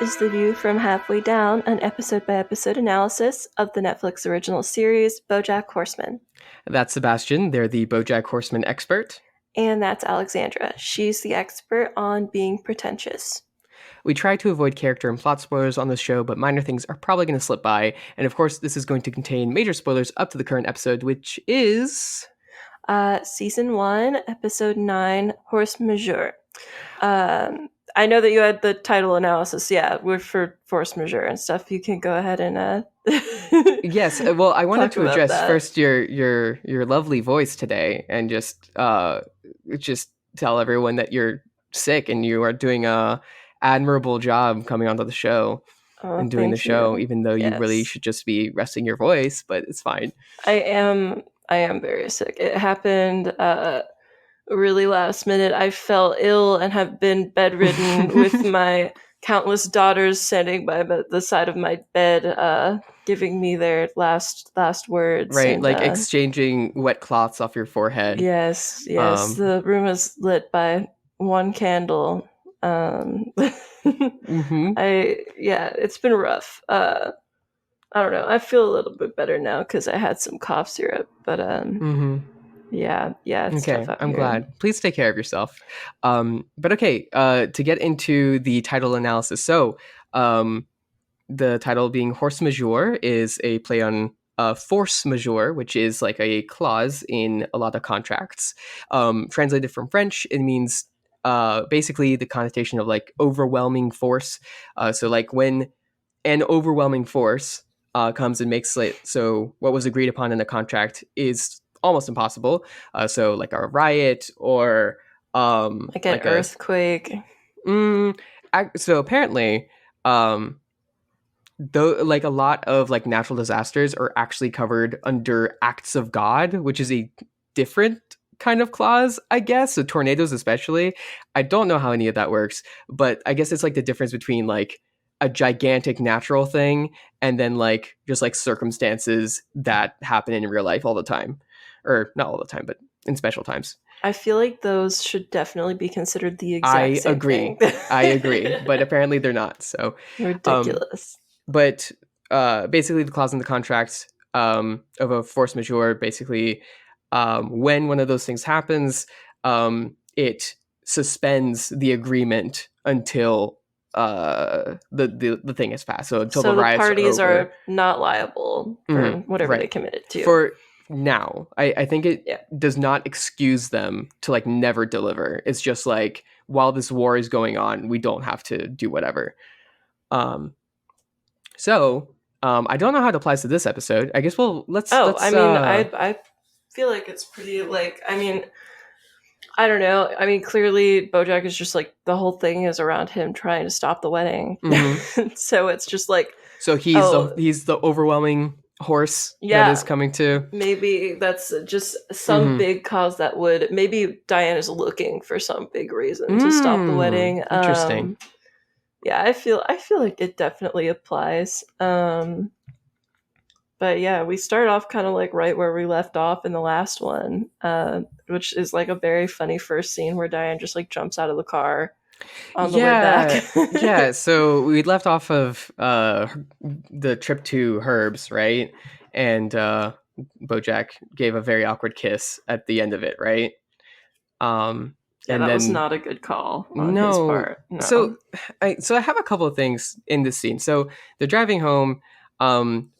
is The View from Halfway Down, an episode-by-episode analysis of the Netflix original series Bojack Horseman. That's Sebastian. They're the Bojack Horseman expert. And that's Alexandra. She's the expert on being pretentious. We try to avoid character and plot spoilers on this show, but minor things are probably going to slip by. And of course, this is going to contain major spoilers up to the current episode, which is... Season 1, Episode 9, Horse Majeur. I know that you had the title analysis. Yeah, we're for force majeure and stuff. You can go ahead and yes. Well, I wanted to address that. First your lovely voice today, and just tell everyone that you're sick and you are doing a admirable job coming onto the show and doing the show, even though you really should just be resting your voice. But it's fine. I am very sick. It happened really last minute. I fell ill and have been bedridden with my countless daughters standing by the side of my bed, giving me their last words. Right, and, like exchanging wet cloths off your forehead. Yes. The room is lit by one candle. It's been rough. I don't know. I feel a little bit better now because I had some cough syrup, but yeah, it's okay, tough out I'm here. glad. Please take care of yourself. But okay, to get into the title analysis. So, the title being Horse Majeur is a play on force majeure, which is like a clause in a lot of contracts. Translated from French, it means basically the connotation of like overwhelming force. So like when an overwhelming force comes and makes it so what was agreed upon in the contract is almost impossible. So like a riot or like an earthquake. So apparently, though, like a lot of like natural disasters are actually covered under acts of God, which is a different kind of clause, I guess. So tornadoes, especially, I don't know how any of that works, but I guess it's like the difference between like a gigantic natural thing and then like just like circumstances that happen in real life all the time, or not all the time, but in special times. I feel like those should definitely be considered the exact same thing. I agree, but apparently they're not. So ridiculous. But basically, the clause in the contract of a force majeure, basically, when one of those things happens, it suspends the agreement until the thing is passed. So until the riots parties are not liable for whatever they committed to. For now, I think it does not excuse them to like never deliver. It's just like while this war is going on, we don't have to do whatever. So, I don't know how it applies to this episode. I guess let's. I feel like it's pretty like. I mean, I don't know. I mean, clearly Bojack is just like the whole thing is around him trying to stop the wedding. So it's just like. So he's the overwhelming horse that is coming to. Maybe that's just some big cause that would. Maybe Diane is looking for some big reason to stop the wedding. Interesting. Yeah, I feel like it definitely applies. But yeah, we start off kind of like right where we left off in the last one, which is like a very funny first scene where Diane just like jumps out of the car on the way back. Yeah, so we left off of the trip to Herb's, right? And Bojack gave a very awkward kiss at the end of it, right? Yeah, and that was not a good call on his part. No. So I have a couple of things in this scene. So they're driving home.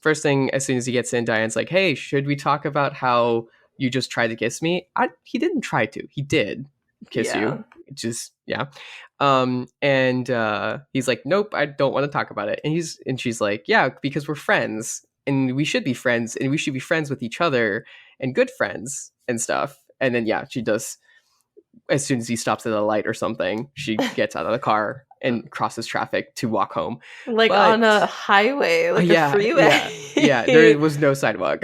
First thing, as soon as he gets in, Diane's like, "Hey, should we talk about how you just tried to kiss me?" He didn't try to. He did kiss you. Just and he's like, "Nope, I don't want to talk about it." And she's like, "Yeah, because we're friends, and we should be friends, and we should be friends with each other, and good friends and stuff." And then she does. As soon as he stops at a light or something, she gets out of the car and crosses traffic to walk home. On a highway, like a freeway. Yeah, there was no sidewalk.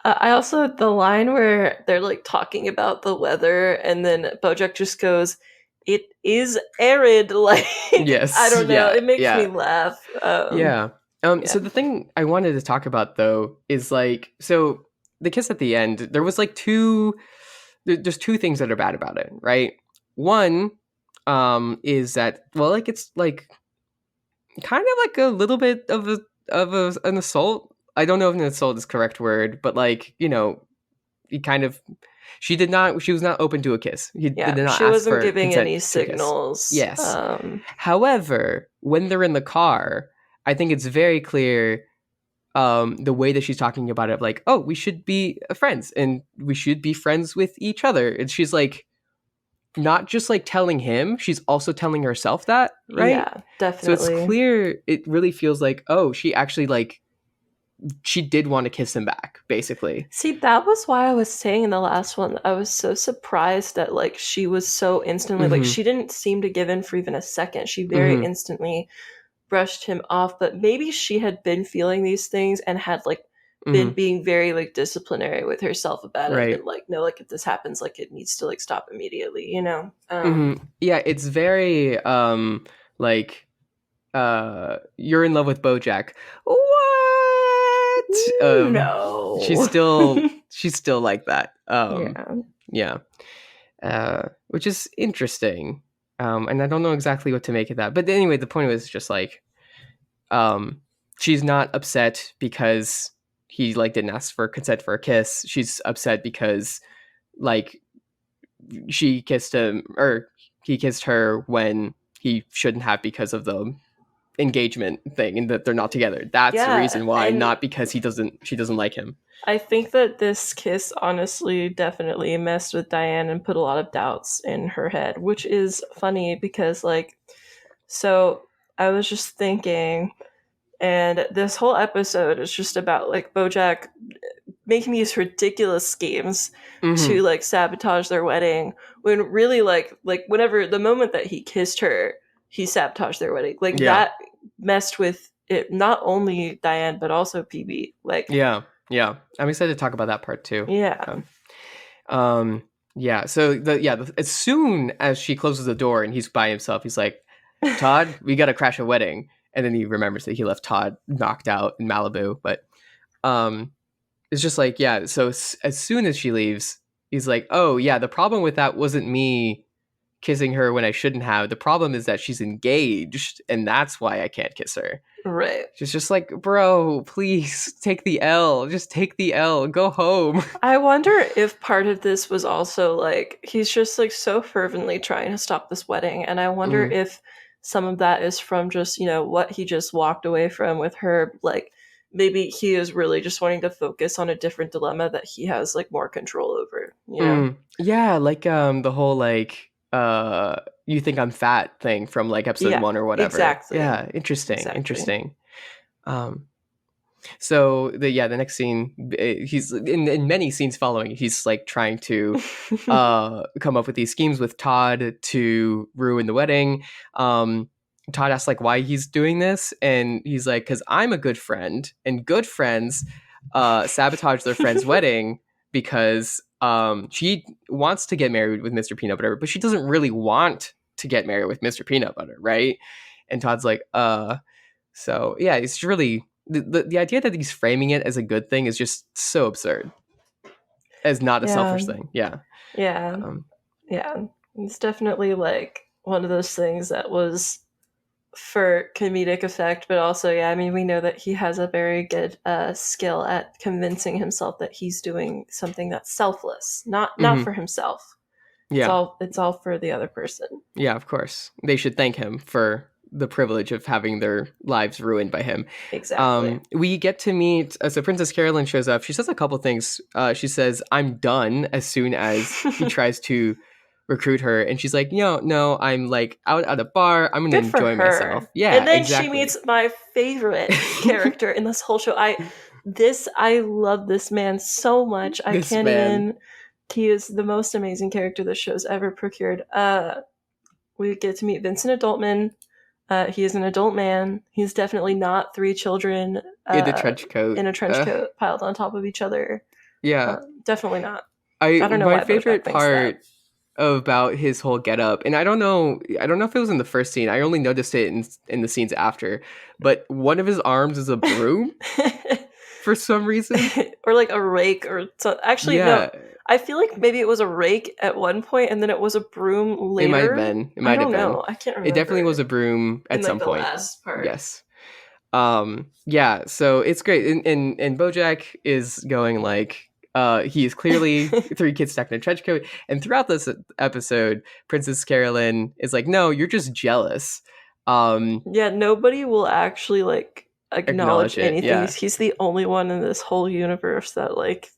I also, the line where they're like talking about the weather and then Bojack just goes, "It is arid." Like, yes, I don't know. It makes me laugh. So the thing I wanted to talk about though is like, so the kiss at the end, there was like there's two things that are bad about it, right? One is that, well, like it's like kind of like a little bit of an assault. I don't know if an assault is the correct word, but like, he kind of she was not open to a kiss. He did Yeah, not she ask wasn't for giving consent any to kiss. signals. Yes. However, when they're in the car, I think it's very clear the way that she's talking about it, like, oh, we should be friends and we should be friends with each other. And she's like, not just like telling him, she's also telling herself that, right? Yeah, So it's definitely. clear, it really feels like, oh, she actually like, she did want to kiss him back, basically. See, that was why I was saying in the last one, I was so surprised that like she was so instantly like Mm-hmm. she didn't seem to give in for even a second. She very Mm-hmm. instantly brushed him off, but maybe she had been feeling these things and had like been Mm-hmm. being very like disciplinary with herself about it and Right. been like, no, like if this happens, like it needs to like stop immediately, you know? Mm-hmm. Yeah, it's very like you're in love with Bojack. What? No. She's still like that. Yeah. Yeah. Which is interesting. And I don't know exactly what to make of that. But anyway, the point was just like, she's not upset because he like didn't ask for consent for a kiss. She's upset because like she kissed him or he kissed her when he shouldn't have because of the engagement thing and that they're not together. That's the Yeah, reason why, and not because she doesn't like him. I think that this kiss honestly definitely messed with Diane and put a lot of doubts in her head, which is funny because, like, so I was just thinking, and this whole episode is just about, like, Bojack making these ridiculous schemes Mm-hmm. to, like, sabotage their wedding when really, like whenever the moment that he kissed her, he sabotaged their wedding. Like, Yeah. that messed with it, not only Diane, but also PB. Like, Yeah. Yeah. I'm excited to talk about that part too. yeah. Um, yeah. So as soon as she closes the door and he's by himself, he's like, Todd, we got to crash a wedding. And then he remembers that he left Todd knocked out in Malibu. But um, it's just like, yeah. So as soon as she leaves, he's like, oh, yeah, the problem with that wasn't me kissing her when I shouldn't have. The problem is that she's engaged, and that's why I can't kiss her. Right. She's just like, bro, please take the L. Just take the L. Go home. I wonder if part of this was also like he's just like so fervently trying to stop this wedding, and I wonder Mm, if some of that is from just, you know, what he just walked away from with her. Like maybe he is really just wanting to focus on a different dilemma that he has like more control over, you know? yeah, like the whole like you think I'm fat thing from like episode Yeah, 1 or whatever. exactly. Yeah, interesting, Exactly. interesting. Um So the next scene, he's in many scenes following. He's like trying to come up with these schemes with Todd to ruin the wedding. Todd asks like why he's doing this, and he's like, "Because I'm a good friend, and good friends sabotage their friend's wedding because she wants to get married with Mr. Peanutbutter, but she doesn't really want to get married with Mr. Peanutbutter, right?" And Todd's like, So yeah, it's really the idea that he's framing it as a good thing is just so absurd as not a Yeah. selfish thing. Yeah. Yeah. Um, Yeah. It's definitely like one of those things that was for comedic effect, but also, yeah, I mean, we know that he has a very good skill at convincing himself that he's doing something that's selfless, not mhm. for himself. Yeah. It's all for the other person. Yeah, of course. They should thank him for the privilege of having their lives ruined by him. Exactly. We get to meet, so Princess Carolyn shows up. She says a couple things. She says, I'm done as soon as he tries to recruit her. And she's like, no, I'm like out at a bar. I'm going to Good for enjoy myself. her. Yeah, And then she exactly. meets my favorite character in this whole show. I love this man so much. I This can't man. even. He is the most amazing character this show's ever procured. We get to meet Vincent Adultman. He is an adult man. He's definitely not three children In a trench coat. in a trench coat piled on top of each other. Yeah. Definitely not. I I don't know my why favorite Bojack thinks that. part about his whole getup, and I don't know if it was in the first scene. I only noticed it in the scenes after. But one of his arms is a broom for some reason. Or like a rake or so. Actually, no. Yeah, I feel like maybe it was a rake at one point and then it was a broom it might have later. been. It I might have don't been. know. I can't It definitely was remember. a broom In at like some the point. last part. Yes. Yeah, so it's great. And Bojack is going like he is clearly three kids stuck in a trench coat. And throughout this episode, Princess Carolyn is like, no, you're just jealous. Yeah, nobody will actually like acknowledge Acknowledge it. anything. Yeah. He's the only one in this whole universe that like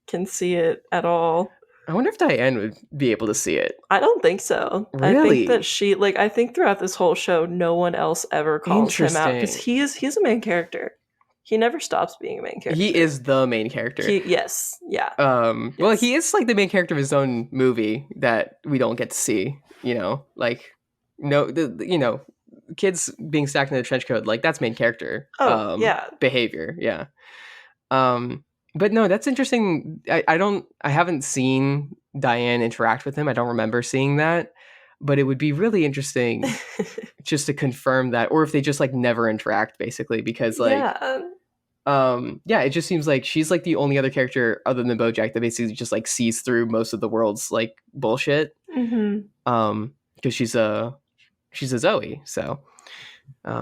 can see it at all. I wonder if Diane would be able to see it. I don't think so. I think that Really? she like I think throughout this whole show no one else ever calls him out cuz Interesting. he's a main character. He never stops being a main He character. is the main character. Yes, yeah. Well, Yes. he is like the main character of his own movie that we don't get to see, like no, kids being stacked in a trench coat, like that's main character, Oh, yeah. behavior. Yeah. But no, that's interesting. I haven't seen Diane interact with him. I don't remember seeing that, but it would be really interesting just to confirm that, or if they just like never interact basically, because like, Yeah. yeah, it just seems like she's like the only other character other than Bojack that basically just like sees through most of the world's like bullshit. Mhm. Because she's a Zoe, so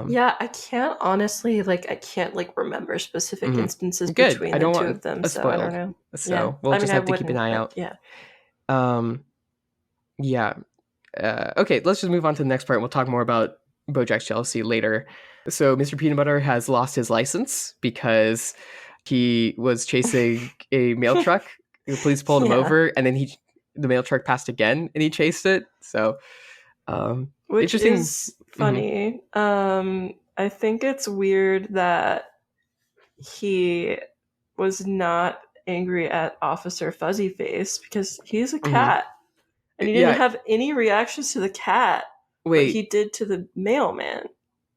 Yeah, I can't honestly like I can't like remember specific mhm. instances Good. between I the don't two want of them, a so I don't spoiled, know. Yeah. so we'll I just mean I have to keep an wouldn't, eye but out. yeah. Um, yeah. Okay, let's just move on to the next part. We'll talk more about Bojack's jealousy later. So Mr. Peanutbutter has lost his license because he was chasing a mail truck. The police pulled him Yeah. over, and then the mail truck passed again, and he chased it. So, Which interesting. is Mhm. funny. I think it's weird that he was not angry at Officer Fuzzyface because he's a Mhm. cat. And he didn't Yeah. have any reactions to the cat, but he Wait, did to the mailman.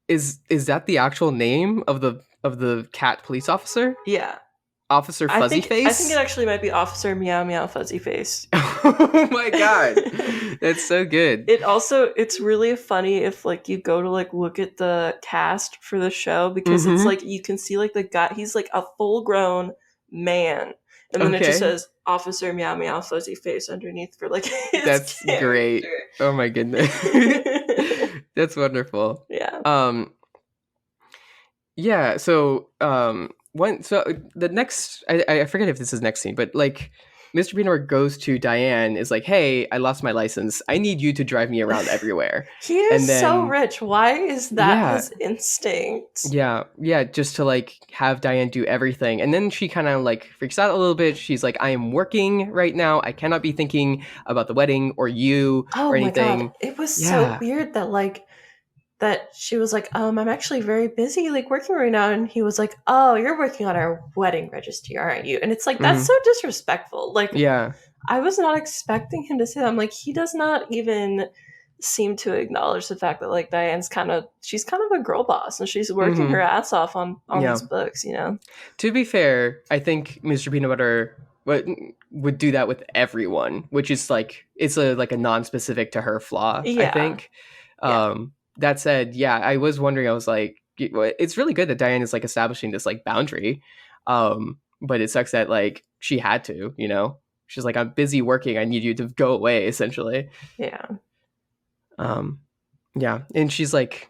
is that the actual name of the cat police officer? Yeah. Officer I think it Fuzzyface? actually might be Officer Meow Meow Fuzzy Face. Oh my god. That's so good. It's really funny if like you go to like look at the cast for the show because it's Mhm. like you can see like the guy he's like a full grown man. And then it just Okay. says Officer Meow Meow Fuzzy Face underneath for like his That's great. character. Oh my goodness. That's wonderful. Yeah. Um yeah, so the next I forget if this is next scene, but like Mr. Beanor goes to Diane, is like, hey, I lost my license. I need you to drive me around everywhere. He And is so then rich. Why is that yeah, his instinct? yeah, just to like have Diane do everything. And then she kind of like freaks out a little bit. She's like, I am working right now. I cannot be thinking about the wedding or you Oh or my god. anything. It was so Yeah. weird that like that she was like, I'm actually very busy like working right now, and he was like, oh, you're working on our wedding registry, aren't you? And it's like that's Hmm. so disrespectful. Like Yeah. I was not expecting him to say that. I'm like, he does not even seem to acknowledge the fact that like she's kind of a girl boss and she's working her Hmm. ass off on Yeah. these books, you know? To be fair, I think Mr. Peanut Butter would do that with everyone, which is like it's a like a non-specific to her flaw, I Yeah. think. Yeah. That said, yeah, I was wondering. I was like, it's really good that Diane is like establishing this like boundary, but it sucks that like she had to, She's like, I'm busy working. I need you to go away, essentially. Yeah. Yeah, and she's like,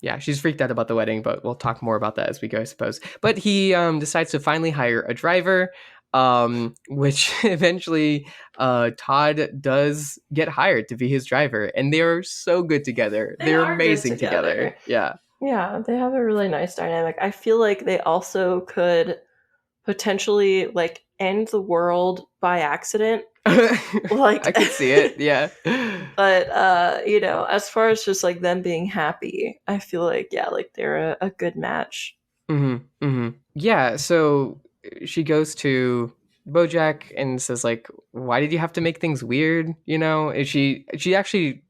yeah, she's freaked out about the wedding, but we'll talk more about that as we go, I suppose. But he decides to finally hire a driver, which eventually Todd does get hired to be his driver, and they're so good together. They They're are good amazing together. together. Yeah. Yeah, they have a really nice dynamic. I feel like they also could potentially like end the world by accident. Like I could see it. Yeah. but as far as just like them being happy, I feel like yeah, like they're a good match. Yeah, so she goes to Bojack and says like, why did you have to make things weird? And she actually,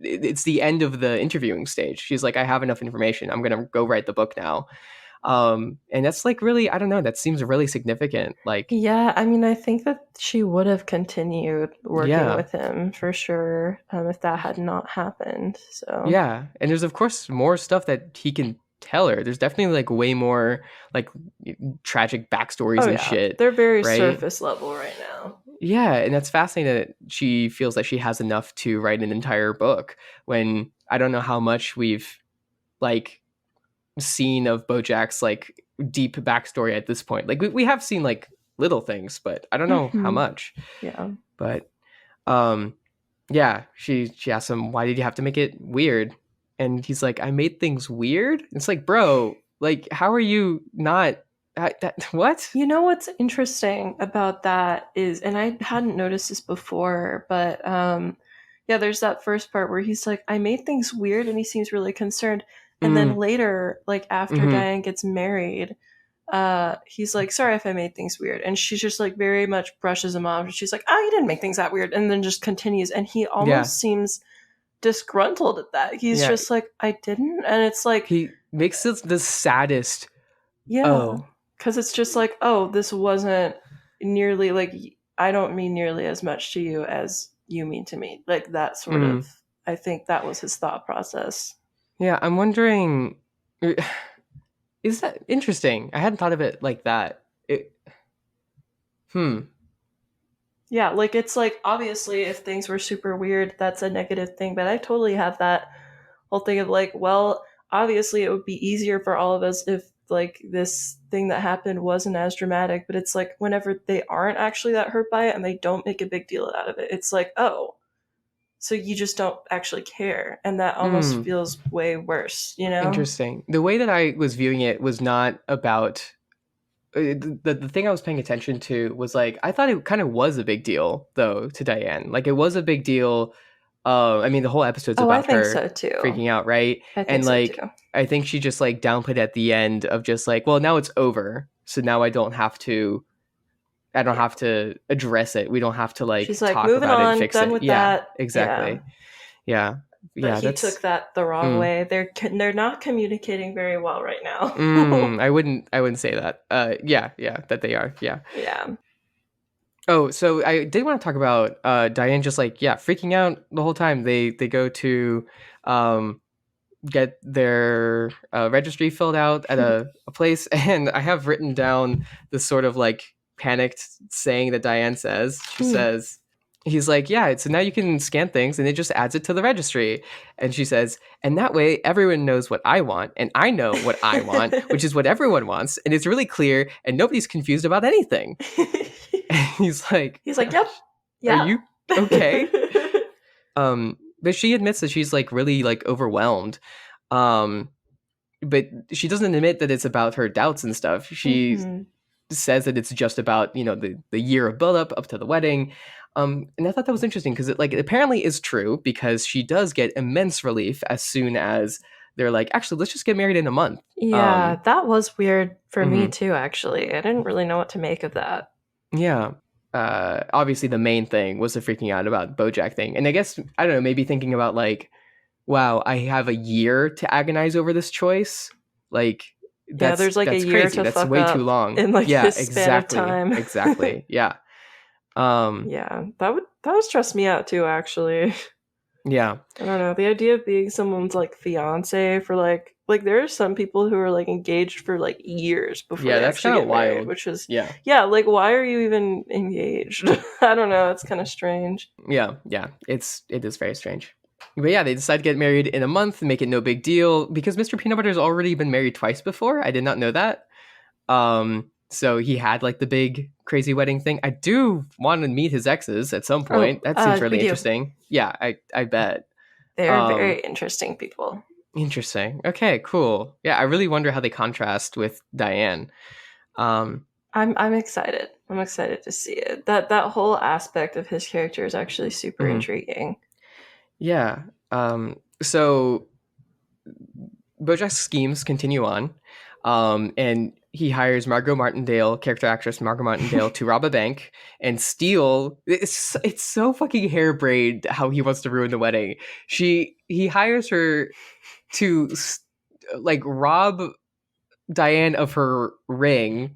it's the end of the interviewing stage. She's like, I have enough information. I'm gonna go write the book now. And that's like really, I don't know, that seems really significant. Like, Yeah, I mean, I think that she would have continued working yeah, with him for sure if that had not happened. So yeah. And there's of course more stuff that he can tell her. There's definitely like way more like tragic backstories Oh and yeah, shit, they're very right? surface level right now. Yeah, and that's fascinating that she feels that she has enough to write an entire book when I don't know how much we've like seen of Bojack's like deep backstory at this point. Like we have seen like little things, but I don't know how Hmm. much. Yeah. But um yeah, she asks him, why did you have to make it weird? And he's like, I made things weird. It's like, bro, like how are you not what? You know what's interesting about that is, and I hadn't noticed this before, but yeah, there's that first part where he's like, I made things weird, and he seems really concerned. And then Mm, later, like after mhm. Diane gets married, he's like, sorry if I made things weird. And she just like very much brushes him off. And she's like, oh, you didn't make things that weird. And then just continues. And he Yeah. almost seems disgruntled at that. He's Yeah. just like, I didn't. And it's like, He makes it the saddest. yeah, Oh. because it's just like, oh, this wasn't nearly like, I don't mean nearly as much to you as you mean to me. Like that sort of, Mm. I think that was his thought process. Yeah, I'm wondering is that interesting? I hadn't thought of it like that. Hmm. Yeah, like it's like obviously if things were super weird, that's a negative thing, but I totally have that whole thing of like, well, obviously it would be easier for all of us if like this thing that happened wasn't as dramatic, but it's like whenever they aren't actually that hurt by it and they don't make a big deal out of it, it's like, oh, so you just don't actually care, and that almost Hmm. feels way worse, you know? Interesting. The way that I was viewing it was not about the thing I was paying attention to was like I thought it kind of was a big deal though to Diane. Like it was a big deal. I mean, the whole episode's Oh, I about think her so too. freaking out, right? I think And so like too. I think she just like downplayed at the end of just like, well, now it's over, so now I don't Yeah. have to address it. We don't have to She's like like, talk moving about it and on, fix done it. with Yeah, that. Yeah. exactly. Yeah, But yeah. he took That's that the wrong hmm. way. They're not communicating very well right now. I wouldn't say that. Yeah, yeah, that they are. Yeah. Yeah. Oh, so I did want to talk about Diane just like yeah, freaking out the whole time. They go to um get their registry filled out at a place and I have written down this sort of like panicked saying that Diane says. She Hmm. says he's like, "Yeah, so now you can scan things and it just adds it to the registry." And she says, "And that way everyone knows what I want and I know what I want, which is what everyone wants, and it's really clear and nobody's confused about anything." And he's like, He's like, yep. "Are Yeah. you okay?" But she admits that she's like really like overwhelmed. Um, but she doesn't admit that it's about her doubts and stuff. She Hmm. says that it's just about the year of buildup up to the wedding. And I thought that was interesting because it apparently is true because she does get immense relief as soon as they're like, actually, let's just get married in a month. Yeah, Um, that was weird for me mhm. too, actually. I didn't really know what to make of that. Yeah. Obviously, the main thing was the freaking out about Bojack thing, and I guess I don't know, maybe thinking about like, wow, I have a year to agonize over this choice. Like Yeah, there's like a that's year crazy. to That's fuck way too up long. in like Yeah, this span of exactly. time. Exactly. Yeah. Um, Yeah, that would stress me out too, actually. yeah. I don't know. The idea of being someone's like fiance for like there are some people who are like engaged for like years before Yeah, they that's actually kind of get married, wild. which is Yeah. yeah, like why are you even engaged? I don't know, it's kind of strange. Yeah. Yeah. It is very strange. But yeah, they decide to get married in a month and make it no big deal because Mr. Peanutbutter's already been married twice before. I did not know that. So he had like the big crazy wedding thing. I do want to meet his exes at some Oh, point. That seems we really do. interesting. Yeah, I bet. They're Um, very interesting people. Interesting. Okay, cool. Yeah, I really wonder how they contrast with Diane. Um, I'm excited. I'm excited to see it. That whole aspect of his character is actually super mhm. intriguing. Yeah. So Bojack's schemes continue on, and he hires Margot Martindale, character actress Margot Martindale, to rob a bank and steal. It's so fucking harebrained how he wants to ruin the wedding. He hires her to like rob Diane of her ring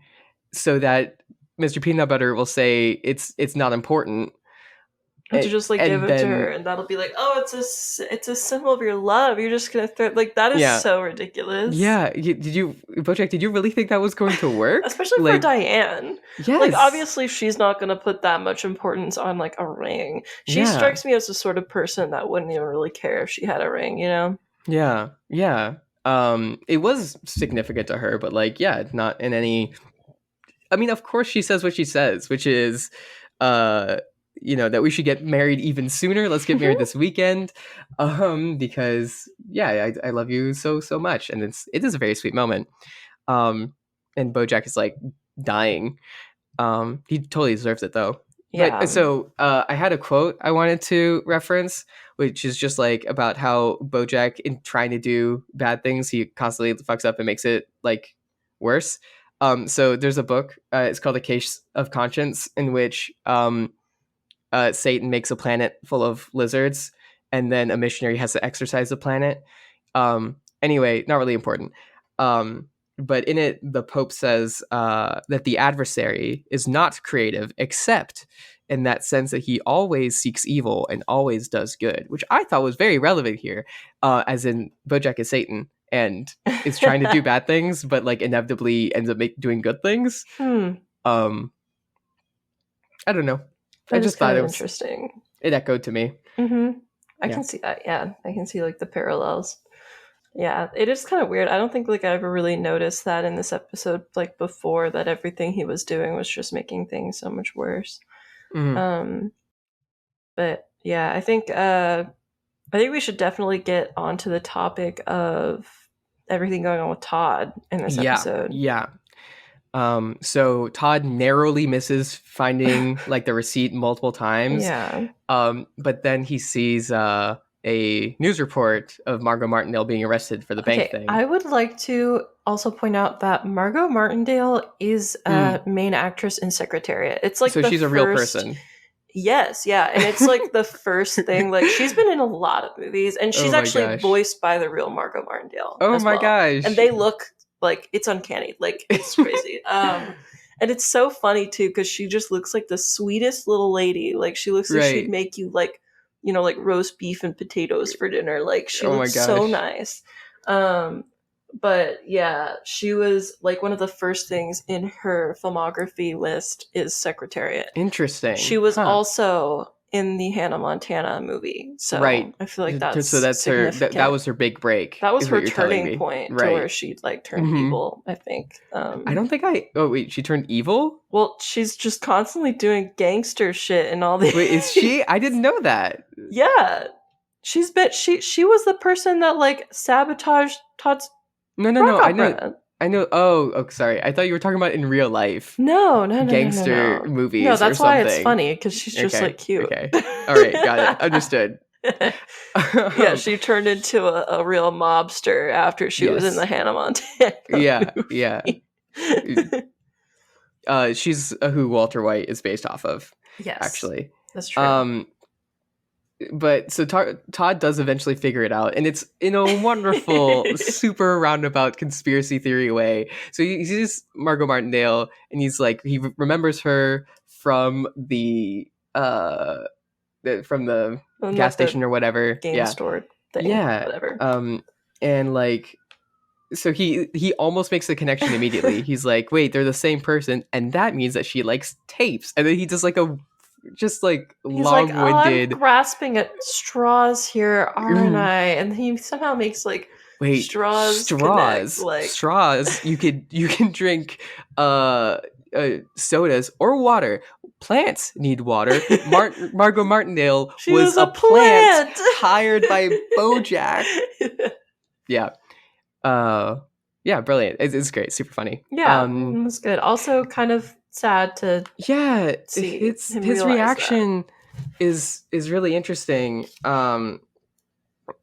so that Mr. Peanut Butter will say it's not important. To just like give and it to her, then and that'll be like, oh, it's a symbol of your love. You're just gonna throw like that is yeah. so ridiculous. Yeah, Bojack, did you really think that was going to work? Especially for Like, Diane. Like yes. obviously she's not gonna put that much importance on like a ring. She Yeah. strikes me as the sort of person that wouldn't even really care if she had a ring, you know? Yeah. Yeah. It was significant to her, but like, yeah, not in any I mean, of course she says what she says, which is uh that we should get married even sooner. Let's get married this weekend. Because yeah, I love you so much. And it is a very sweet moment. Um and Bojack is like dying. He totally deserves it though. But Yeah. so I had a quote I wanted to reference, which is just like about how Bojack, in trying to do bad things, he constantly fucks up and makes it like worse. So there's a book. It's called A Case of Conscience, in which Satan makes a planet full of lizards, and then a missionary has to exorcise the planet. Anyway, not really important. But in it, the Pope says that the adversary is not creative, except in that sense that he always seeks evil and always does good, which I thought was very relevant here, as in Bojack is Satan and is trying to do bad things, but like inevitably ends up doing good things. Um, I don't know. I That is just kind thought of interesting. it echoed to me. I Yeah. can see that. Yeah, I can see like the parallels. Yeah, it is kind of weird. I don't think like I ever really noticed that in this episode, like before, that everything he was doing was just making things so much worse. Mhm. But yeah, I think we should definitely get onto the topic of everything going on with Todd in this Yeah. episode. Yeah. So Todd narrowly misses finding like the receipt multiple times. Yeah. But then he sees a news report of Margot Martindale being arrested for the bank Okay, thing. I would like to also point out that Margot Martindale is a Mm. main actress in Secretariat. It's like So the she's a real first. person. Yes, yeah, and it's like the first thing. Like she's been in a lot of movies, and she's Oh my actually gosh. voiced by the real Margot Martindale Oh as my well. And gosh. they look like it's uncanny, like it's crazy. And it's so funny too because she just looks like the sweetest little lady. Like she looks like she'd Right. make you like like roast beef and potatoes for dinner. Like she Oh my looks so gosh. nice. Um, but yeah, she was like one of the first things in her filmography list is Secretariat. Interesting. She was Huh. also in the Hannah Montana movie, so Right. I feel like So that's that's her that significant. was her big break, That was is what her you're telling turning me. point to where Right. she like turned Hmm. evil, I think. I don't think oh wait, she turned evil? Well, she's just constantly doing gangster shit and all these. Wait, is she? I didn't know that. Yeah, she was the person that like sabotaged Todd's rock No. opera. I know. Oh, sorry. I thought you were talking about in real life gangster No. No, movies or that's why it's something. funny because she's just like Okay. cute. Okay. All right. Got it. Understood. Yeah, she turned into a real mobster after she was in the Yes. Hannah Montana Yeah. Yeah. movie. She's who Walter White is based off of, Yes, actually. that's true. But so Todd does eventually figure it out, and it's in a wonderful, super roundabout conspiracy theory way. So he sees Margot Martindale, and he's like, he remembers her from the And gas like the station or whatever. game Yeah, store thing, yeah. whatever. And like, so he almost makes the connection immediately. He's like, wait, they're the same person, and that means that she likes tapes. And then he does like just like He's like, oh, I'm long-winded. grasping at straws here, aren't I? And he somehow makes like Wait, straws connect. Like straws. You can drink sodas or water. Plants need water. Margot Martindale she was a a plant plant hired by Bojack. Yeah. Yeah, brilliant. It's great. Super funny. Yeah, it was good. Also, kind of sad to Yeah, see him his realize that. reaction is really interesting.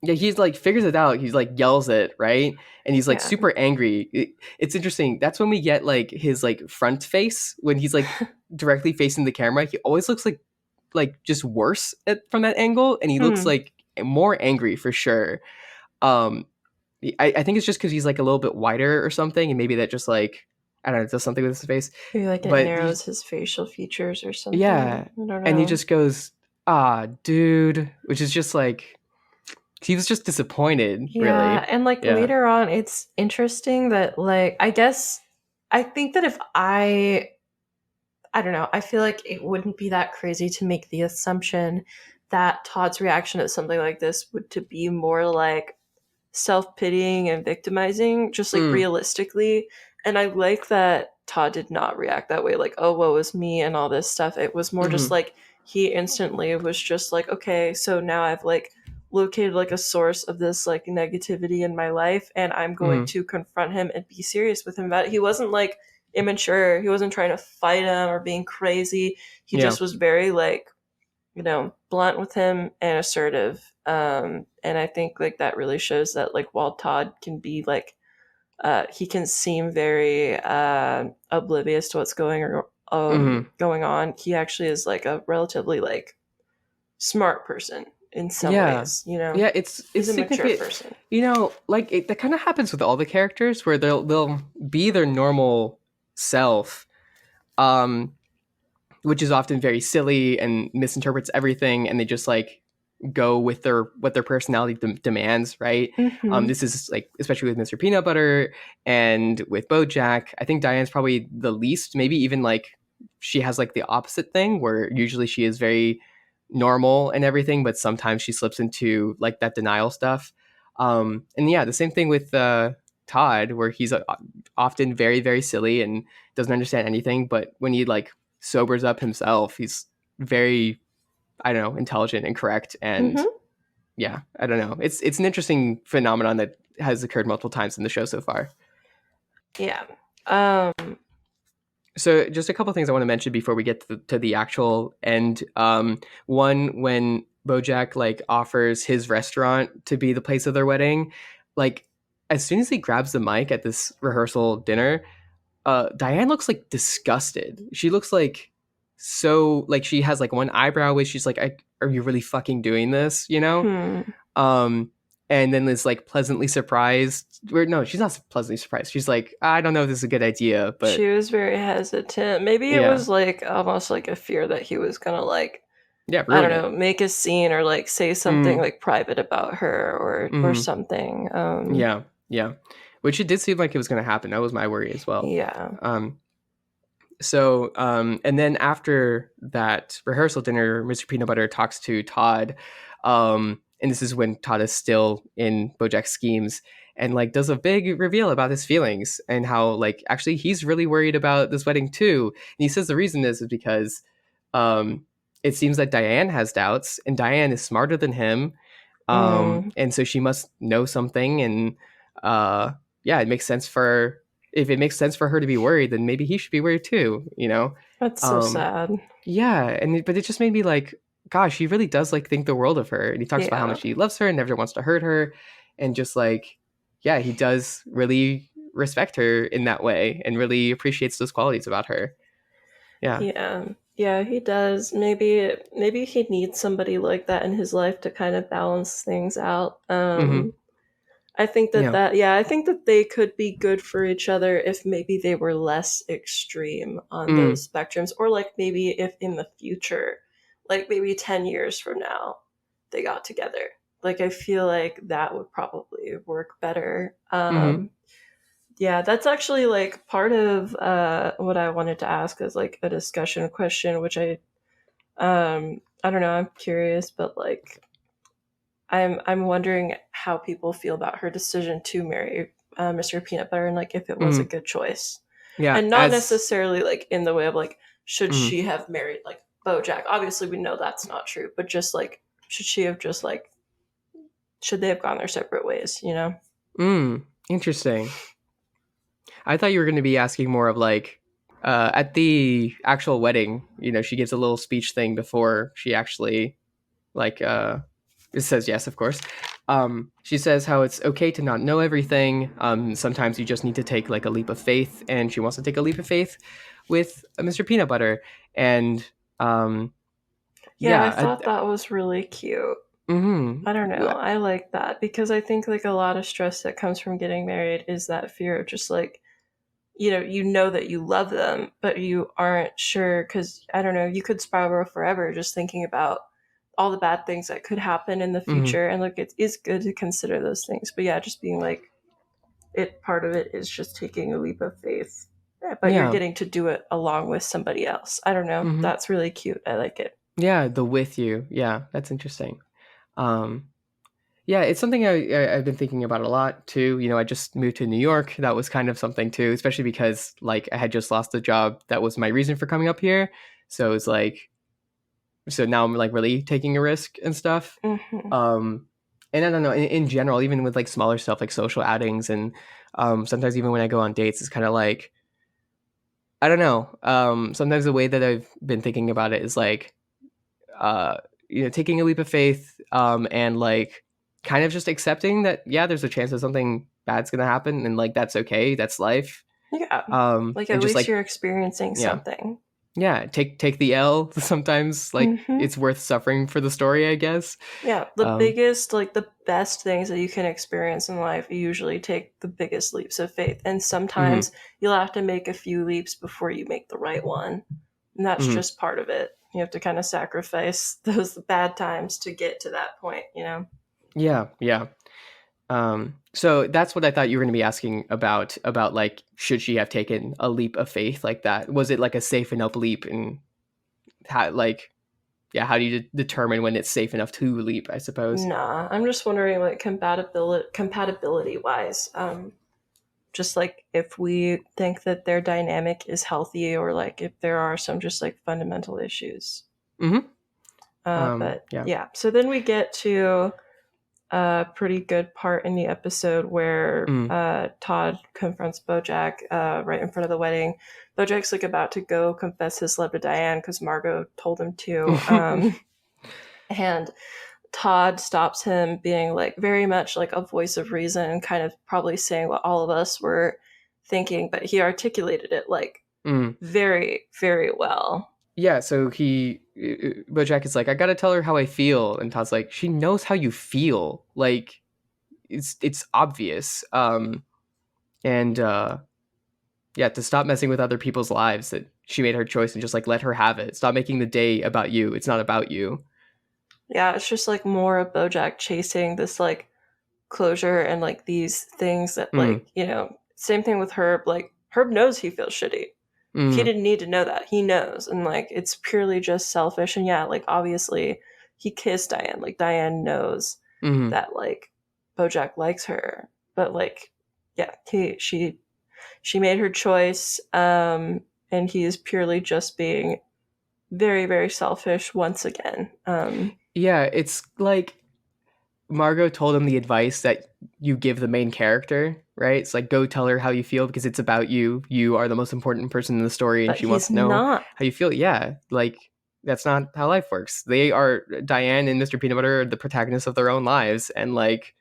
Yeah, he's like figures it out. He's like yells it, right? And he's like Yeah. super angry. It's interesting. That's when we get like his like front face when he's like directly facing the camera. He always looks like just worse from that angle, and he looks like more angry for sure. I think it's just because he's like a little bit wider or something, and maybe that just like I don't know, does something with his face. Maybe like it But narrows his facial features or something. yeah, I don't know. and he just goes, ah, dude, which is just like he was just disappointed, Yeah, really. and like Yeah. later on, it's interesting that like I guess I think that if I don't know, I feel like it wouldn't be that crazy to make the assumption that Todd's reaction to something like this would to be more like self-pitying and victimizing, just like Mm, realistically. And I like that Todd did not react that way, like, oh, woe is me and all this stuff. It was more just mm-hmm, like he instantly was just like, okay, so now I've like located like a source of this like negativity in my life and I'm going mm-hmm. to confront him and be serious with him about it. He wasn't like immature. He wasn't trying to fight him or being crazy. He Yeah. just was very like, blunt with him and assertive. And I think like that really shows that like while Todd can be like he can seem very oblivious to what's Mm-hmm. going on, he actually is like a relatively like smart person in some Yeah. ways, Yeah, he's it's a mature significant. person. Like that kind of happens with all the characters where they'll be their normal self, um, which is often very silly and misinterprets everything, and they just like go with their what their personality demands, right? Mm-hmm. This is like especially with Mr. Peanutbutter and with Bojack. I think Diane's probably the least, maybe even like she has like the opposite thing where usually she is very normal and everything, but sometimes she slips into like that denial stuff. And yeah, the same thing with Todd, where he's often very, very silly and doesn't understand anything, but when he like sobers up himself, he's very, I don't know, intelligent and correct. And Mm-hmm. yeah, I don't know. It's an interesting phenomenon that has occurred multiple times in the show so far. Yeah. um So just a couple things I want to mention before we get to the actual end. One, when Bojack like offers his restaurant to be the place of their wedding, like as soon as he grabs the mic at this rehearsal dinner, Diane looks like disgusted. She looks like so like she has like one eyebrow where she's like, "Are you really fucking doing this?" You know? hmm. Um, and then is like pleasantly surprised. Or no, she's not pleasantly surprised. She's like, "I don't know if this is a good idea," She but was very hesitant. Maybe it yeah, was like almost like a fear that he was gonna like, yeah, I don't ruin it. know, make a scene or like say something Mm, like private about her or mm, something. yeah, yeah. Which it did seem like it was going to happen. That was my worry as well. Yeah. Um, and then after that rehearsal dinner, Mr. Peanutbutter talks to Todd, and this is when Todd is still in Bojack's schemes, and like does a big reveal about his feelings and how like actually he's really worried about this wedding too. And he says the reason is because um, it seems that Diane has doubts, and Diane is smarter than him, Mm, and so she must know something, and uh, yeah, it makes sense for if it makes sense for her to be worried, then maybe he should be worried too, you know? that's so Um, sad. yeah, but it just made me like, gosh, he really does like think the world of her, and he talks about how Yeah. much he loves her and never wants to hurt her, and just like, yeah, he does really respect her in that way and really appreciates those qualities about her. Yeah. Yeah. Yeah, he does. Maybe he needs somebody like that in his life to kind of balance things out. Mm-hmm. I think Yeah. I think that they could be good for each other if maybe they were less extreme on Mm. those spectrums, or like maybe if in the future, like maybe 10 years from now, they got together. Like I feel like that would probably work better. Mm-hmm. Yeah, that's actually like part of what I wanted to ask as like a discussion question, which I don't know, I'm curious, but like I'm wondering how people feel about her decision to marry Mr. Peanut Butter and like if it was a Mm-hmm. good choice, Yeah. and not As necessarily like in the way of like should mm, she have married like BoJack? Obviously, we know that's not true, but just like should she have just like should they have gone their separate ways? You know? interesting. I thought you were going to be asking more of like at the actual wedding, she gives a little speech thing before she actually like it says yes, of course. She says how it's okay to not know everything. Sometimes you just need to take like a leap of faith, and she wants to take a leap of faith with Mr. Peanut Butter. And um, Yeah, I yeah, thought that was really cute. mm-hmm, I don't know. I like that because I think like a lot of stress that comes from getting married is that fear of just like you know that you love them, but you aren't sure because I don't know, you could spiral forever just thinking about all the bad things that could happen in the future, and like it is good to consider those things. But yeah, just being like, it part of it is just taking a leap of faith. Yeah, but you're Yeah. getting to do it along with somebody else. I don't know. Mm-hmm. That's really cute. I like it. Yeah, the with you. Yeah, that's interesting. Um, yeah, it's something I've been thinking about a lot too. You know, I just moved to New York. That was kind of something too, especially because like I had just lost a job that was my reason for coming up here. So it's like, so now I'm like really taking a risk and stuff. Mm-hmm. Um, and I don't know, in general, even with like smaller stuff like social outings and sometimes even when I go on dates, it's kind of like, I don't know. Sometimes the way that I've been thinking about it is like, uh, you know, taking a leap of faith, and like kind of just accepting that, yeah, there's a chance that something bad's gonna happen, and like that's okay, that's life. Yeah. Like And at just least like, you're experiencing yeah, something. yeah, take the L. Sometimes like Mm-hmm. it's worth suffering for the story, I guess. Yeah, the Um, biggest, like the best things that you can experience in life usually take the biggest leaps of faith. And mhm, sometimes you'll have to make a few leaps before you make the right one. And that's mhm. just part of it. You have to kind of sacrifice those bad times to get to that point, you know? Yeah, yeah. So that's what I thought you were going to be asking about like should she have taken a leap of faith like that? Was it like a safe enough leap, and how like, yeah, how do you determine when it's safe enough to leap, I suppose? Nah, I'm just wondering, like, compatibility wise. Just like if we think that their dynamic is healthy, or like if there are some just like fundamental issues. Mhm. But Yeah. yeah, so then we get to a pretty good part in the episode where Mm. Todd confronts Bojack right in front of the wedding. Bojack's like about to go confess his love to Diane because Margot told him to. And Todd stops him, being like very much like a voice of reason and kind of probably saying what all of us were thinking, but he articulated it like Mm. very, very well. Yeah, so Bojack is like, "I gotta tell her how I feel," and Todd's like, "She knows how you feel. Like, it's obvious." And yeah, to stop messing with other people's lives, that she made her choice and just like let her have it. Stop making the day about you. It's not about you. Yeah, it's just like more of Bojack chasing this like closure and like these things that Mm. like, you know, same thing with Herb. Like Herb knows he feels shitty. He Mm. didn't need to know that. He knows. And like it's purely just selfish. And yeah, like obviously he kissed Diane. Like Diane knows Mm. that like Bojack likes her. But like yeah, she made her choice. And he is purely just being very, very selfish once again. Yeah, it's like Margot told him the advice that you give the main character, right? It's like, go tell her how you feel because it's about you. You are the most important person in the story, and But she wants he's to know not. how you feel. Yeah, like that's not how life works. They are, Diane and Mr. Peanutbutter are the protagonists of their own lives, and like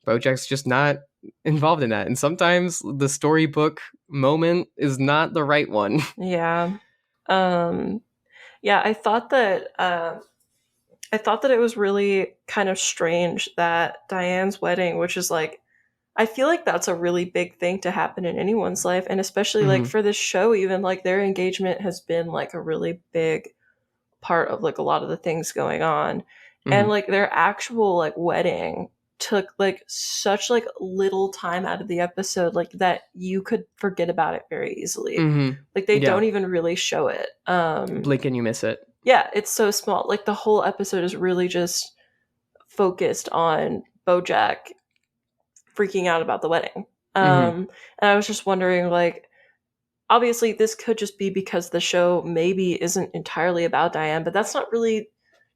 Bojack's just not involved in that. And sometimes the storybook moment is not the right one. Yeah. Um yeah, I thought that it was really kind of strange that Diane's wedding, which is like, I feel like that's a really big thing to happen in anyone's life. And especially like Hmm. for this show, even like their engagement has been like a really big part of like a lot of the things going on. And Hmm. like their actual like wedding took like such like little time out of the episode, like that you could forget about it very easily. Hmm. Like they Yeah, don't even really show it. blink and you miss it. Yeah, it's so small. Like the whole episode is really just focused on Bojack freaking out about the wedding. Hmm. And I was just wondering, like, obviously this could just be because the show maybe isn't entirely about Diane, but that's not really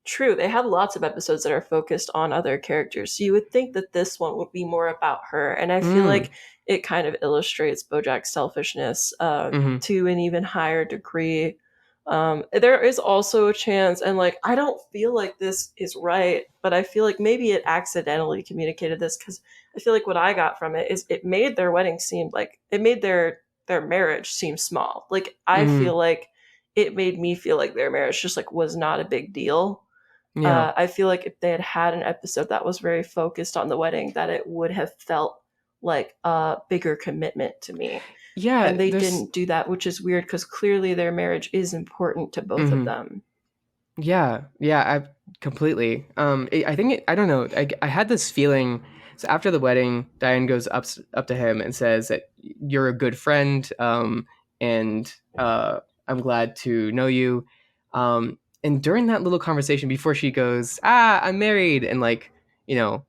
true. They have lots of episodes that are focused on other characters. So you would think that this one would be more about her. And I feel Mm. like it kind of illustrates Bojack's selfishness Hmm. to an even higher degree. There is also a chance, and like, I don't feel like this is right, but I feel like maybe it accidentally communicated this because I feel like what I got from it is it made their wedding seem like it made their marriage seem small. Like I Hmm. feel like it made me feel like their marriage just like was not a big deal. Yeah. I feel like if they had had an episode that was very focused on the wedding, that it would have felt like a bigger commitment to me. Yeah, And they there's didn't do that, which is weird because clearly their marriage is important to both of mhm. them. Yeah, yeah, I completely. I think I don't know. I had this feeling. So after the wedding, Diane goes up to him and says that you're a good friend, and I'm glad to know you. And during that little conversation, before she goes, I'm married, and like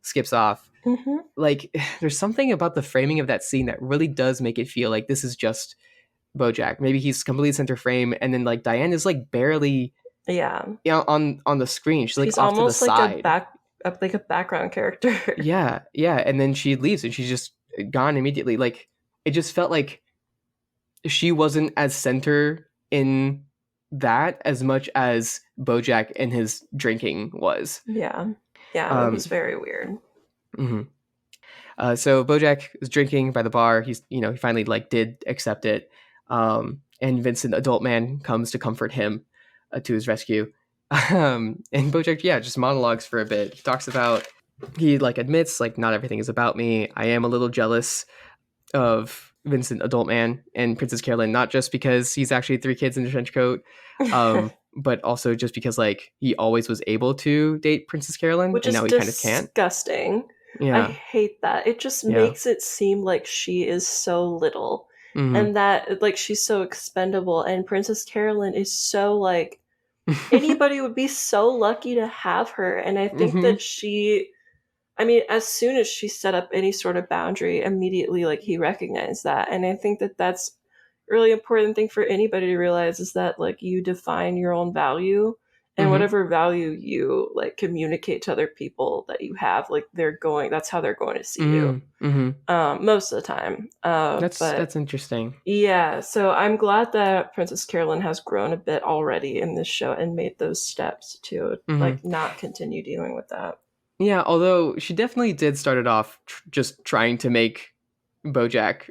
skips off. Hmm. Like, there's something about the framing of that scene that really does make it feel like this is just Bojack. Maybe he's completely center frame, and then like Diane is like barely Yeah. on the screen. She's like She's off to the almost like a side. like a background character. Yeah, yeah, and then she leaves and she's just gone immediately. Like it just felt like she wasn't as center in that as much as Bojack and his drinking was. Yeah. Yeah, it was Um, very weird. mhm. So Bojack is drinking by the bar. He's he finally like did accept it. And Vincent, adult man, comes to comfort him to his rescue. And Bojack, yeah, just monologues for a bit. He talks about he like admits like not everything is about me. I am a little jealous of Vincent, adult man, and Princess Carolyn, not just because he's actually three kids in a trench coat, but also just because like he always was able to date Princess Carolyn, Which and is now he kind of can't. disgusting. I Yeah, hate that. It just yeah. makes it seem like she is so little Hmm. and that like she's so expendable and Princess Carolyn is so like anybody would be so lucky to have her and I think Hmm. that I mean, as soon as she set up any sort of boundary, immediately like he recognized that, and I think that that's a really important thing for anybody to realize is that like you define your own value, and Hmm. whatever value you like communicate to other people that you have, like that's how they're going to see you. Hmm. Hmm. Most of the time, but That's interesting. yeah, so I'm glad that Princess Carolyn has grown a bit already in this show and made those steps to Hmm. like not continue dealing with that. Yeah, although she definitely did start it off just trying to make Bojack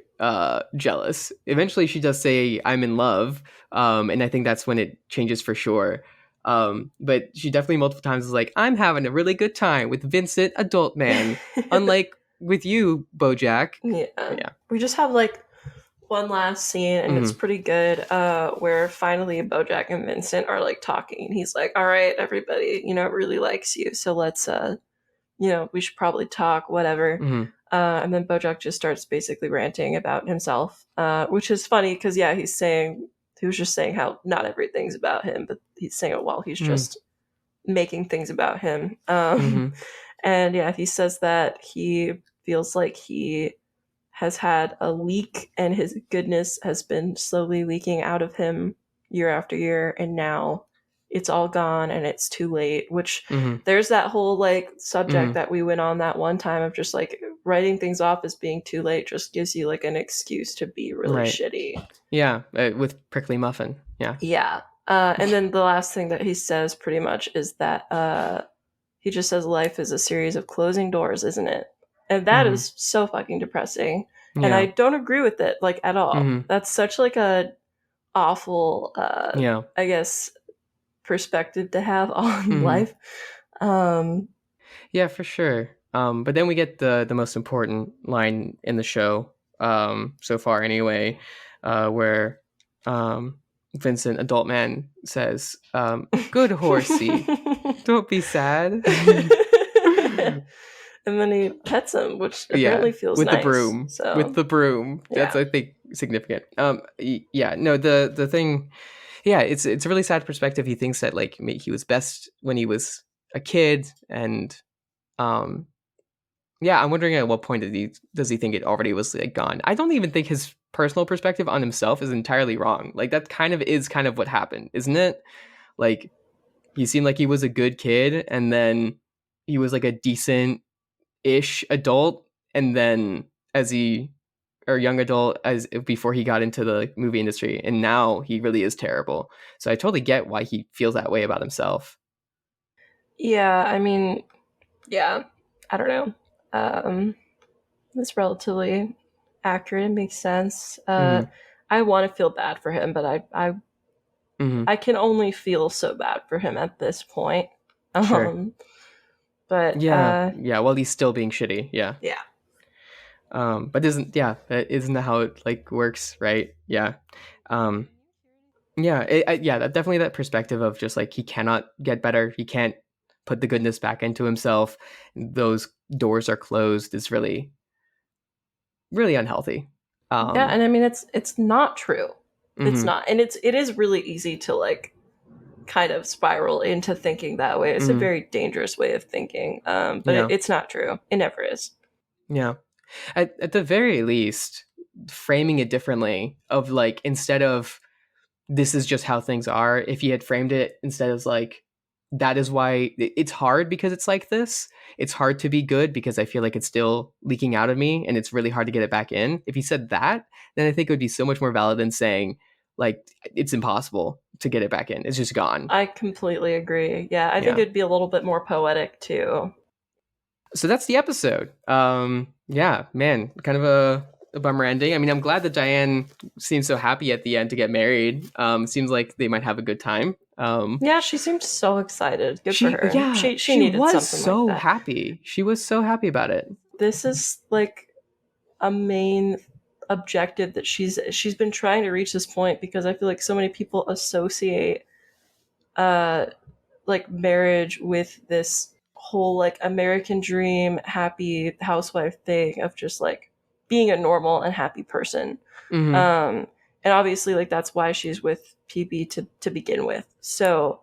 jealous. Eventually, she does say, "I'm in love," and I think that's when it changes for sure. But she definitely multiple times is like, "I'm having a really good time with Vincent, adult man, unlike with you, Bojack." Yeah. Yeah. We just have like one last scene and it's Hmm. pretty good, where finally Bojack and Vincent are like talking and he's like, all right, everybody, it really likes you. So let's we should probably talk, whatever. Hmm. And then Bojack just starts basically ranting about himself, which is funny because yeah, he was just saying how not everything's about him, but he's saying it while he's Hmm. just making things about him. Hmm. And yeah, he says that he feels like he has had a leak and his goodness has been slowly leaking out of him year after year and now it's all gone and it's too late, which Hmm. there's that whole like subject Hmm. that we went on that one time of just like writing things off as being too late just gives you like an excuse to be really Right. shitty. Yeah, with prickly muffin. Yeah. Yeah. And then the last thing that he says pretty much is that he just says life is a series of closing doors, isn't it? And that Hmm. is so fucking depressing. And I Yeah. don't agree with it like at all. Hmm. That's such like a awful Yeah. I guess perspective to have on Hmm. life. Um Yeah, for sure. But then we get the most important line in the show, so far anyway, where um, Vincent, adult man, says, "Good horsey, don't be sad." and then he pets him, which Yeah, apparently feels with the nice. broom, with So, the broom. That's, yeah. I think, significant. Yeah, no, the thing, yeah, it's a really sad perspective. He thinks that like he was best when he was a kid, and um yeah, I'm wondering at what point does he think it already was like gone? I don't even think his personal perspective on himself is entirely wrong. Like that kind of is kind of what happened, isn't it? Like he seemed like he was a good kid, and then he was like a decent ish adult, and then as he or young adult as before he got into the movie industry, and now he really is terrible. So I totally get why he feels that way about himself. Yeah, I mean, yeah, I don't know. It's relatively accurate. It makes sense. Hmm. I want to feel bad for him, but Hmm. I can only feel so bad for him at this point. Sure. Um, but Yeah. Yeah. Well, he's still being shitty. Yeah. yeah, But isn't that how it like works, right? Yeah. Um Yeah, yeah, definitely that perspective of just like he cannot get better, he can't put the goodness back into himself. Those doors are closed is really, really unhealthy. Yeah, Um, and I mean it's not true. It's hmm not. And it is really easy to like kind of spiral into thinking that way. It's a hmm very dangerous way of thinking. But yeah, it's not true. It never is. yeah. At the very least, framing it differently of like instead of this is just how things are, if he had framed it instead as like that is why it's hard because it's like this, it's hard to be good because I feel like it's still leaking out of me and it's really hard to get it back in. If he said that, then I think it would be so much more valid than saying like it's impossible to get it back in, it's just gone. I completely agree. Yeah, I think Yeah, it'd be a little bit more poetic too. so that's the episode. Yeah, man, kind of a bummer ending. I mean, I'm glad that Diane seems so happy at the end to get married. Seems like they might have a good time. Yeah, she seemed so excited. Good for She, her. yeah, She she needed was something like so that. happy. She was so happy about it. This is like a main objective that she's been trying to reach this point because I feel like so many people associate uh like marriage with this whole like American dream happy housewife thing of just like being a normal and happy person. Hmm Um and obviously like that's why she's with PB to begin with. So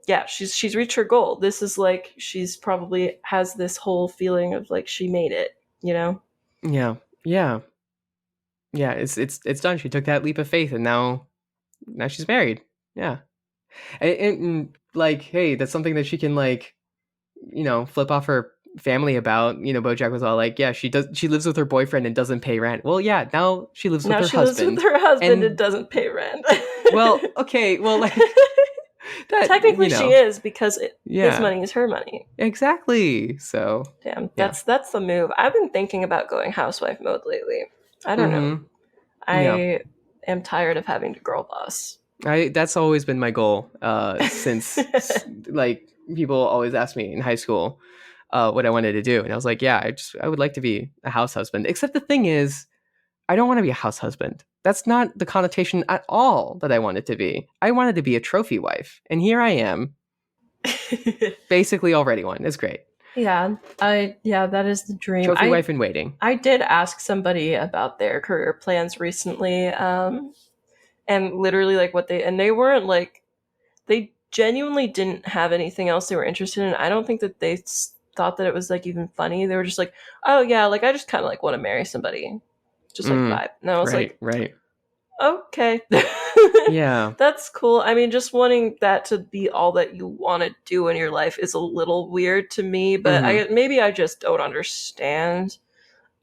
yeah, she's reached her goal. This is like she's probably has this whole feeling of like she made it, you know? Yeah, yeah, yeah. It's done. She took that leap of faith, and now she's married. Yeah, and like, hey, that's something that she can like, flip off her family about. Bojack was all like, yeah, she lives with her boyfriend and doesn't pay rent. Well, yeah, now she lives with Now her she lives with husband, her husband and and doesn't pay rent. well, okay, well, like that, Technically, she is because his yeah, money is her money. exactly. So, Damn, yeah. that's the move. I've been thinking about going housewife mode lately. I don't know. Mm-hmm. Yeah. I am tired of having to girl boss. I That's always been my goal since like people always ask me in high school what I wanted to do, and I was like, yeah, I would like to be a house husband. Except the thing is, I don't want to be a house husband. That's not the connotation at all that I wanted to be. I wanted to be a trophy wife, and here I am, basically already one. It's great. Yeah, that is the dream. Trophy wife in waiting. I did ask somebody about their career plans recently, and literally like what they weren't like they genuinely didn't have anything else they were interested in. I don't think that they thought that it was like even funny. They were just like, oh yeah, like I just kind of like want to marry somebody, just like Mm, vibe. And I was right, like, right. okay. Yeah. That's cool. I mean, just wanting that to be all that you want to do in your life is a little weird to me, but hmm maybe I just don't understand.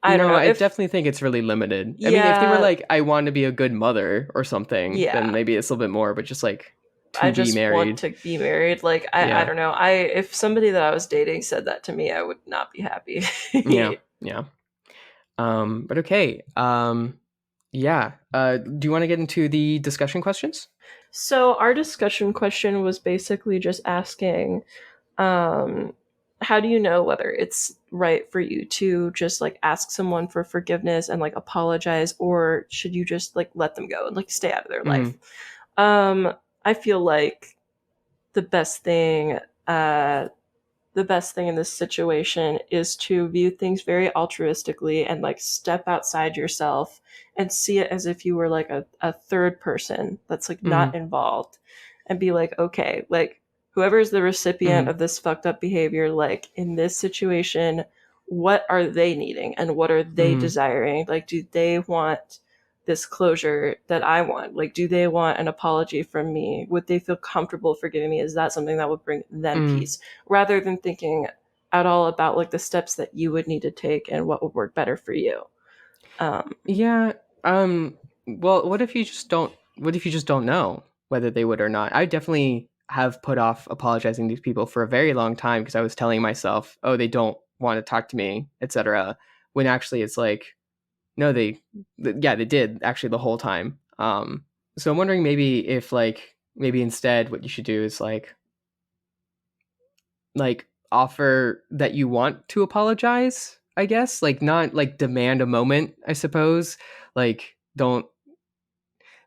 I don't No, know. I If definitely think it's really limited. I mean, if they were yeah, like, I want to be a good mother or something, then yeah. maybe it's a little bit more, but just like I to be just want married. to be married. Like I Yeah. don't know. I if somebody that I was dating said that to me, I would not be happy. Yeah. Yeah. But okay. Yeah. Do you want to get into the discussion questions? So our discussion question was basically just asking um how do you know whether it's right for you to just like ask someone for forgiveness and like apologize, or should you just like let them go and like stay out of their Mm-hmm. life? um I feel like the best thing uh the best thing in this situation is to view things very altruistically and like step outside yourself and see it as if you were like a third person that's like not Mm-hmm. involved, and be like, okay, like whoever is the recipient Mm-hmm. of this fucked up behavior, like in this situation, what are they needing and what are they Mm-hmm. desiring? Like, do they want this closure that I want? Like, do they want an apology from me? Would they feel comfortable forgiving me? Is that something that would bring them Mm-hmm. peace? Rather than thinking at all about like the steps that you would need to take and what would work better for you. Um, Yeah. Well, what if you just don't? What if you just don't know whether they would or not? I definitely have put off apologizing to these people for a very long time because I was telling myself, "Oh, they don't want to talk to me, etc." When actually, it's like, no, yeah, they did actually the whole time. So I'm wondering maybe if like maybe instead what you should do is like offer that you want to apologize, I guess, like not like demand a moment, I suppose. Like don't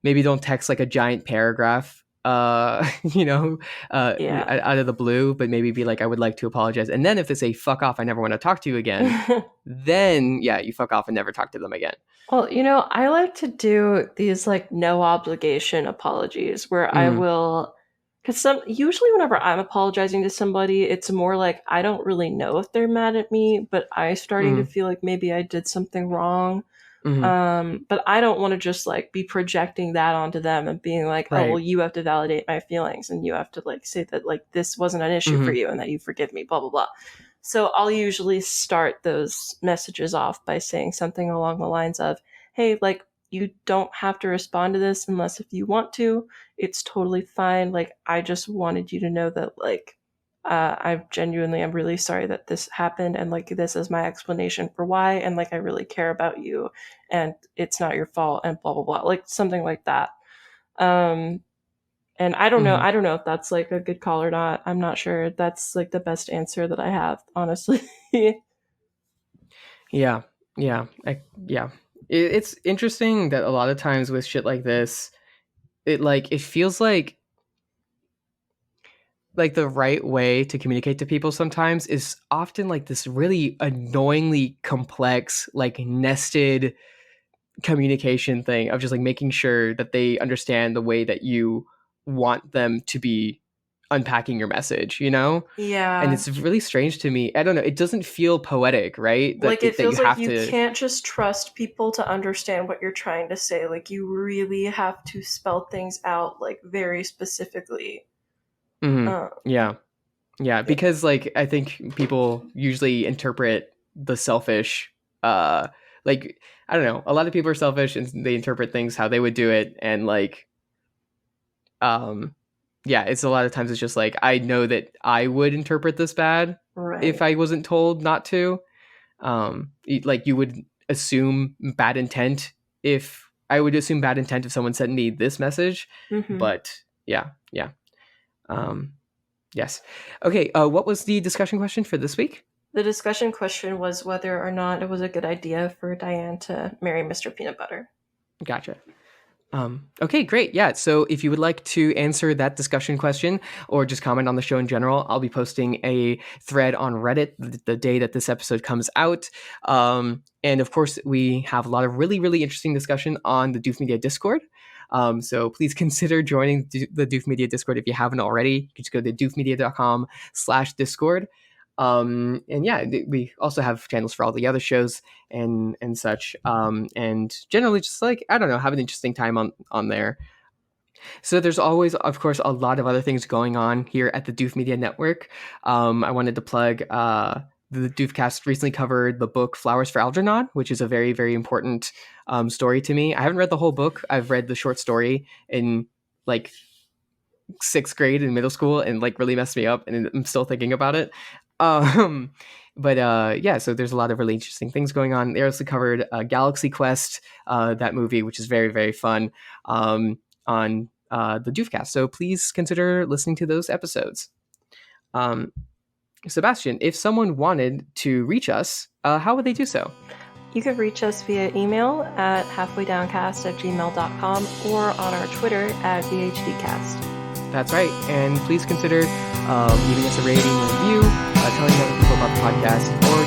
maybe don't text like a giant paragraph, you know, Yeah. out of the blue, but maybe be like, I would like to apologize. And then if they say, fuck off, I never want to talk to you again, then yeah, you fuck off and never talk to them again. Well, I like to do these like no obligation apologies where I Mm, will, because usually whenever I'm apologizing to somebody, it's more like I don't really know if they're mad at me, but I starting to mm, feel like maybe I did something wrong. mm, But I don't want to just like be projecting that onto them and being like, oh, well, right. you have to validate my feelings and you have to like say that like this wasn't an issue for Mm, you and that you forgive me, blah, blah, blah. So I'll usually start those messages off by saying something along the lines of, hey, like, you don't have to respond to this unless if you want to. It's totally fine. Like, I just wanted you to know that, like, I'm really sorry that this happened. And, like, this is my explanation for why. And, like, I really care about you and it's not your fault and blah, blah, blah. Like, something like that. Um, and mm. I don't know if that's like a good call or not. I'm not sure. That's like the best answer that I have, honestly. Yeah, yeah, yeah. It's interesting that a lot of times with shit like this, it feels like the right way to communicate to people sometimes is often like this really annoyingly complex, like nested communication thing of just like making sure that they understand the way that you want them to be unpacking your message, you know? And Yeah. it's really strange to me. I don't know. It doesn't feel poetic, right? Like it That you feels like have you to. can't just trust people to understand what you're trying to say. Like you really have to spell things out like very specifically. Mhm. Uh, Yeah. Yeah, yeah. because like I think people usually interpret the selfish like I don't know, a lot of people are selfish and they interpret things how they would do it and like um yeah, it's a lot of times it's just like I know that I would interpret this bad if Right. I wasn't told not to. Like you would assume bad intent if I would assume bad intent if someone sent me this message, Mm-hmm. but yeah, yeah. Um yes. Okay, what was the discussion question for this week? The discussion question was whether or not it was a good idea for Diane to marry Mr. Peanutbutter. Gotcha. Okay, great. Yeah. So if you would like to answer that discussion question or just comment on the show in general, I'll be posting a thread on Reddit the day that this episode comes out. And of course, we have a lot of really, really interesting discussion on the Doof Media Discord. So please consider joining the Doof Media Discord if you haven't already. You can just go to doofmedia.com/discord. And yeah, we also have channels for all the other shows and such. And generally just like, I don't know, have an interesting time on there. So there's always, of course, a lot of other things going on here at the Doof Media Network. I wanted to plug the Doofcast recently covered the book Flowers for Algernon, which is a very, very important story to me. I haven't read the whole book. I've read the short story in like sixth grade in middle school and like really messed me up and I'm still thinking about it. Um, but yeah, so there's a lot of really interesting things going on. They also covered Galaxy Quest, that movie, which is very, very fun, on the Doofcast. So please consider listening to those episodes. Um, Sebastian, if someone wanted to reach us, how would they do so? You can reach us via email at halfwaydowncast@gmail.com or on our Twitter at VHDcast. That's right. And please consider leaving us a rating and review, telling other people about the podcast, or